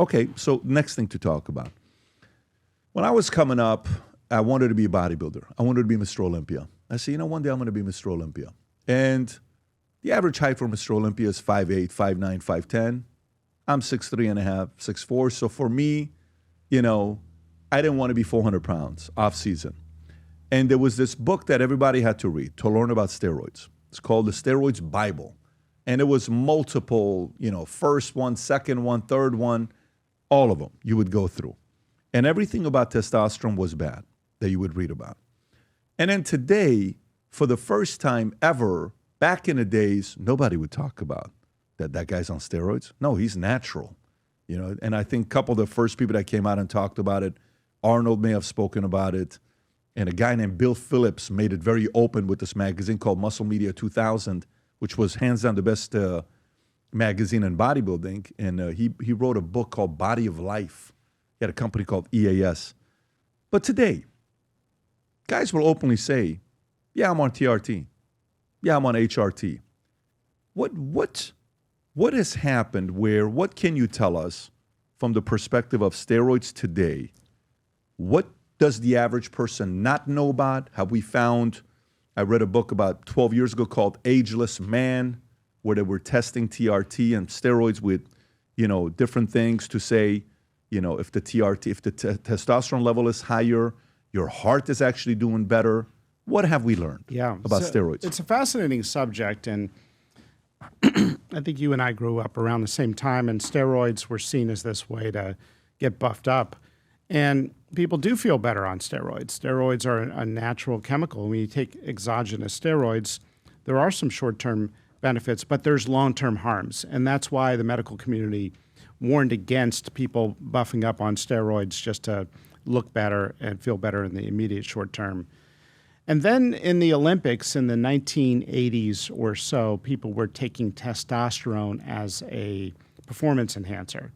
Okay, so next thing to talk about. When I was coming up, I wanted to be a bodybuilder. I wanted to be Mr. Olympia. I said, one day I'm going to be Mr. Olympia. And the average height for Mr. Olympia is 5'8", 5'9", 5'10". I'm 6'3 and a half, 6'4". So for me, I didn't want to be 400 pounds off season. And there was this book that everybody had to read to learn about steroids. It's called The Steroids Bible. And it was multiple, first one, second one, third one, all of them you would go through. And everything about testosterone was bad that you would read about. And then today, for the first time ever, back in the days, nobody would talk about that guy's on steroids. No, he's natural. And I think a couple of the first people that came out and talked about it, Arnold may have spoken about it, and a guy named Bill Phillips made it very open with this magazine called Muscle Media 2000, which was hands down the best magazine in bodybuilding. And he wrote a book called Body of Life. He had a company called EAS. But today, guys will openly say, yeah, I'm on TRT. Yeah, I'm on HRT. What has happened what can you tell us from the perspective of steroids today? What does the average person not know about? Have we found, I read a book about 12 years ago called Ageless Man, where they were testing TRT and steroids with, different things to say, if the testosterone level is higher, your heart is actually doing better. What have we learned about steroids? It's a fascinating subject, and I think you and I grew up around the same time, and steroids were seen as this way to get buffed up. And people do feel better on steroids. Steroids are a natural chemical. When you take exogenous steroids, there are some short-term benefits, but there's long-term harms. And that's why the medical community warned against people buffing up on steroids just to look better and feel better in the immediate short term. And then in the Olympics in the 1980s or so, people were taking testosterone as a performance enhancer.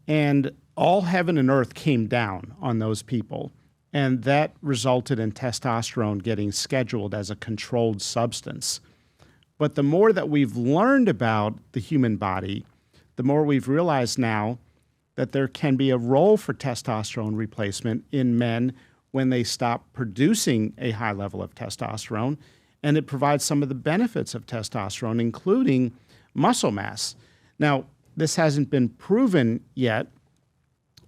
And all heaven and earth came down on those people. And that resulted in testosterone getting scheduled as a controlled substance. But the more that we've learned about the human body, the more we've realized now that there can be a role for testosterone replacement in men when they stop producing a high level of testosterone, and it provides some of the benefits of testosterone, including muscle mass. Now, this hasn't been proven yet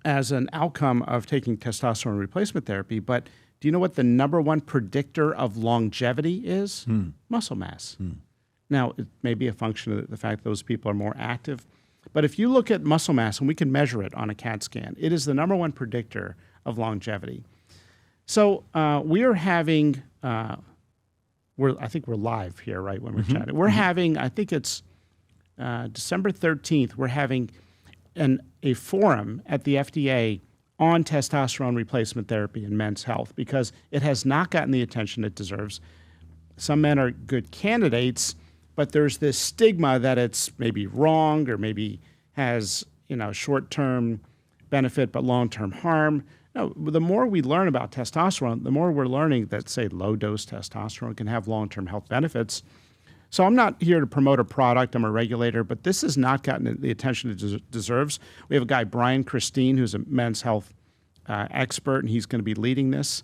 as an outcome of taking testosterone replacement therapy, but do you know what the number one predictor of longevity is? Muscle mass. Now, it may be a function of the fact that those people are more active, but if you look at muscle mass, and we can measure it on a CAT scan, it is the number one predictor of longevity. So we are having, I think we're live here, right, when we're chatting. We're having, I think it's December 13th, we're having a forum at the FDA on testosterone replacement therapy in men's health because it has not gotten the attention it deserves. Some men are good candidates, but there's this stigma that it's maybe wrong or maybe has, short-term benefit but long-term harm. No, the more we learn about testosterone, the more we're learning that, say, low-dose testosterone can have long-term health benefits. So I'm not here to promote a product. I'm a regulator, but this has not gotten the attention it deserves. We have a guy, Brian Christine, who's a men's health expert, and he's going to be leading this.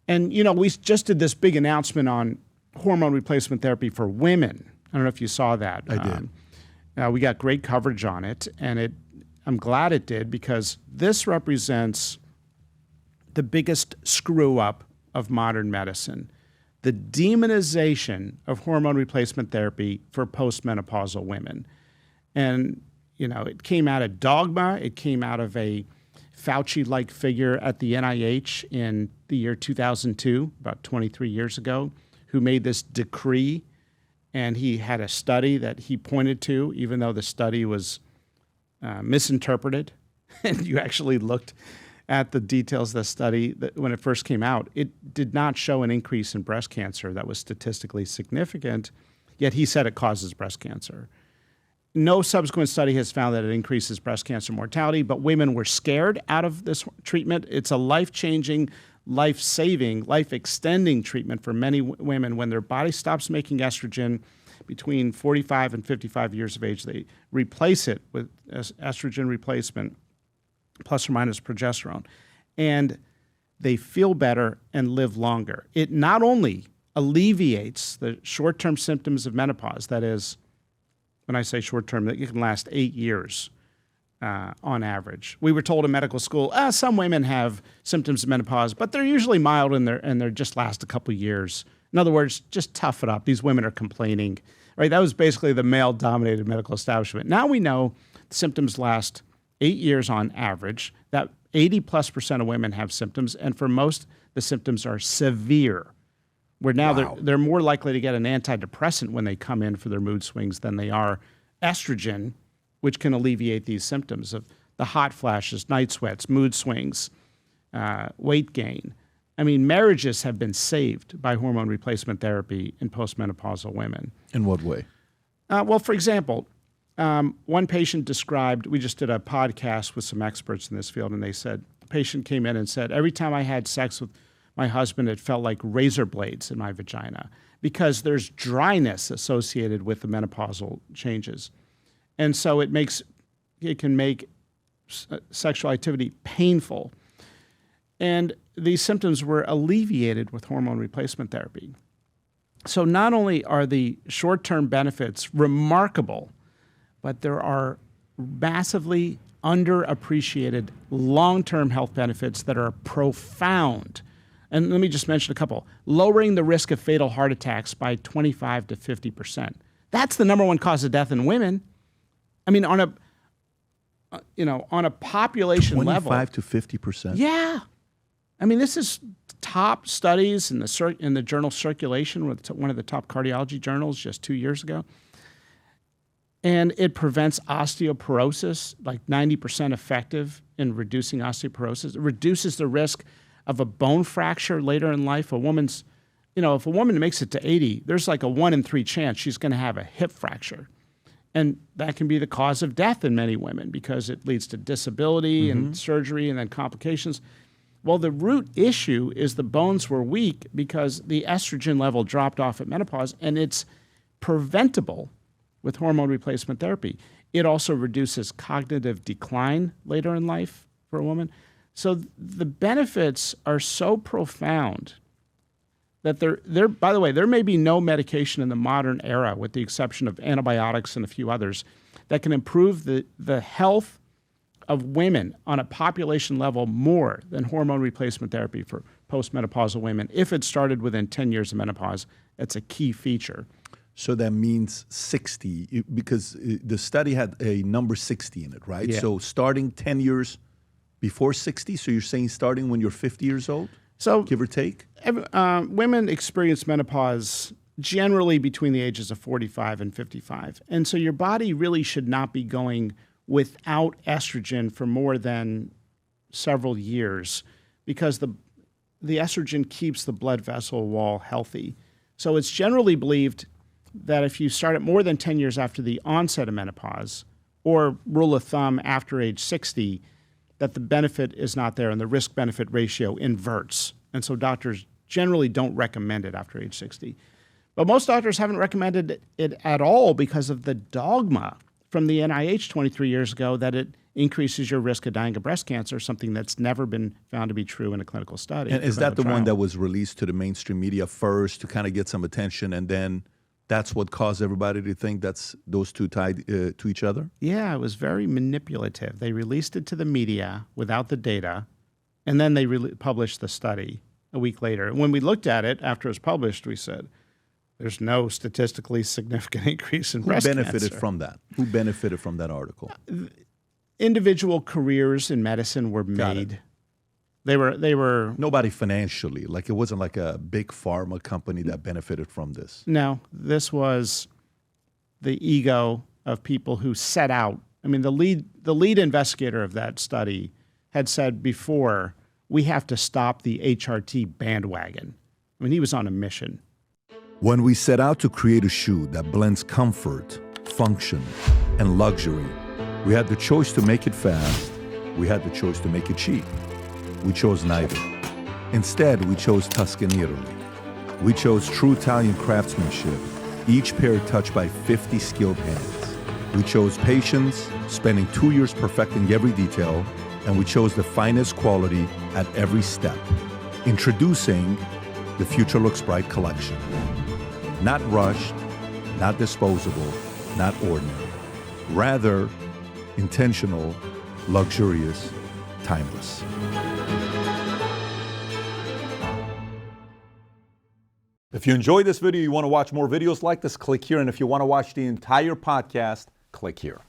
And, we just did this big announcement on hormone replacement therapy for women. I don't know if you saw that. I did. We got great coverage on it, and I'm glad it did because this represents the biggest screw-up of modern medicine, the demonization of hormone replacement therapy for postmenopausal women. And, it came out of dogma. It came out of a Fauci-like figure at the NIH in the year 2002, about 23 years ago, who made this decree. And he had a study that he pointed to, even though the study was misinterpreted. And you actually looked at the details of the study that when it first came out, it did not show an increase in breast cancer that was statistically significant, yet he said it causes breast cancer. No subsequent study has found that it increases breast cancer mortality, but women were scared out of this treatment. It's a life-changing, life-saving, life-extending treatment for many women when their body stops making estrogen between 45 and 55 years of age. They replace it with estrogen replacement, plus or minus progesterone, and they feel better and live longer. It not only alleviates the short-term symptoms of menopause, that is, when I say short-term, it can last 8 years on average. We were told in medical school, some women have symptoms of menopause, but they're usually mild and they're just last a couple years. In other words, just tough it up. These women are complaining, right? That was basically the male-dominated medical establishment. Now we know symptoms last 8 years on average, that 80+% of women have symptoms, and for most, the symptoms are severe. Where now they're more likely to get an antidepressant when they come in for their mood swings than they are estrogen, which can alleviate these symptoms of the hot flashes, night sweats, mood swings, weight gain. I mean, marriages have been saved by hormone replacement therapy in postmenopausal women. In what way? Well, for example, one patient described, we just did a podcast with some experts in this field, and they said, a patient came in and said, every time I had sex with my husband, it felt like razor blades in my vagina because there's dryness associated with the menopausal changes. And so it can make sexual activity painful. And these symptoms were alleviated with hormone replacement therapy. So not only are the short-term benefits remarkable, but there are massively underappreciated long-term health benefits that are profound. And let me just mention a couple. Lowering the risk of fatal heart attacks by 25 to 50%. That's the number one cause of death in women. I mean, on a population level. 25 to 50%? Yeah. I mean, this is top studies in the journal Circulation, one of the top cardiology journals just 2 years ago. And it prevents osteoporosis, like 90% effective in reducing osteoporosis. It reduces the risk of a bone fracture later in life. If a woman makes it to 80, there's like a 1 in 3 chance she's going to have a hip fracture. And that can be the cause of death in many women because it leads to disability and surgery and then complications. Well, the root issue is the bones were weak because the estrogen level dropped off at menopause, and it's preventable with hormone replacement therapy. It also reduces cognitive decline later in life for a woman. So the benefits are so profound that by the way, there may be no medication in the modern era, with the exception of antibiotics and a few others, that can improve the health of women on a population level more than hormone replacement therapy for postmenopausal women. If it started within 10 years of menopause, that's a key feature. So that means 60, because the study had a number 60 in it, right? Yeah. So starting 10 years before 60, so you're saying starting when you're 50 years old, so give or take? Women experience menopause generally between the ages of 45 and 55. And so your body really should not be going without estrogen for more than several years because the estrogen keeps the blood vessel wall healthy. So it's generally believed that if you start at more than 10 years after the onset of menopause, or rule of thumb after age 60, that the benefit is not there and the risk-benefit ratio inverts. And so doctors generally don't recommend it after age 60. But most doctors haven't recommended it at all because of the dogma from the NIH 23 years ago that it increases your risk of dying of breast cancer, something that's never been found to be true in a clinical study. And is that the one that was released to the mainstream media first to kind of get some attention, and then that's what caused everybody to think that's those two tied to each other? Yeah, it was very manipulative. They released it to the media without the data, and then they published the study a week later. And when we looked at it after it was published, we said, there's no statistically significant increase in breast cancer. Who benefited from that? Who benefited from that article? Individual careers in medicine were made. They were nobody financially. Like it wasn't like a big pharma company that benefited from this. No, this was the ego of people who set out. I mean, the lead investigator of that study had said before, we have to stop the HRT bandwagon. I mean, he was on a mission. When we set out to create a shoe that blends comfort, function, and luxury, we had the choice to make it fast. We had the choice to make it cheap. We chose neither. Instead, we chose Tuscany, Italy. We chose true Italian craftsmanship each pair touched by 50 skilled hands. We chose patience, spending 2 years perfecting every detail, and we chose the finest quality at every step. Introducing the Future Looks Bright collection. Not rushed, not disposable, not ordinary. Rather, intentional, luxurious, timeless. If you enjoyed this video, you want to watch more videos like this, click here. And if you want to watch the entire podcast, click here.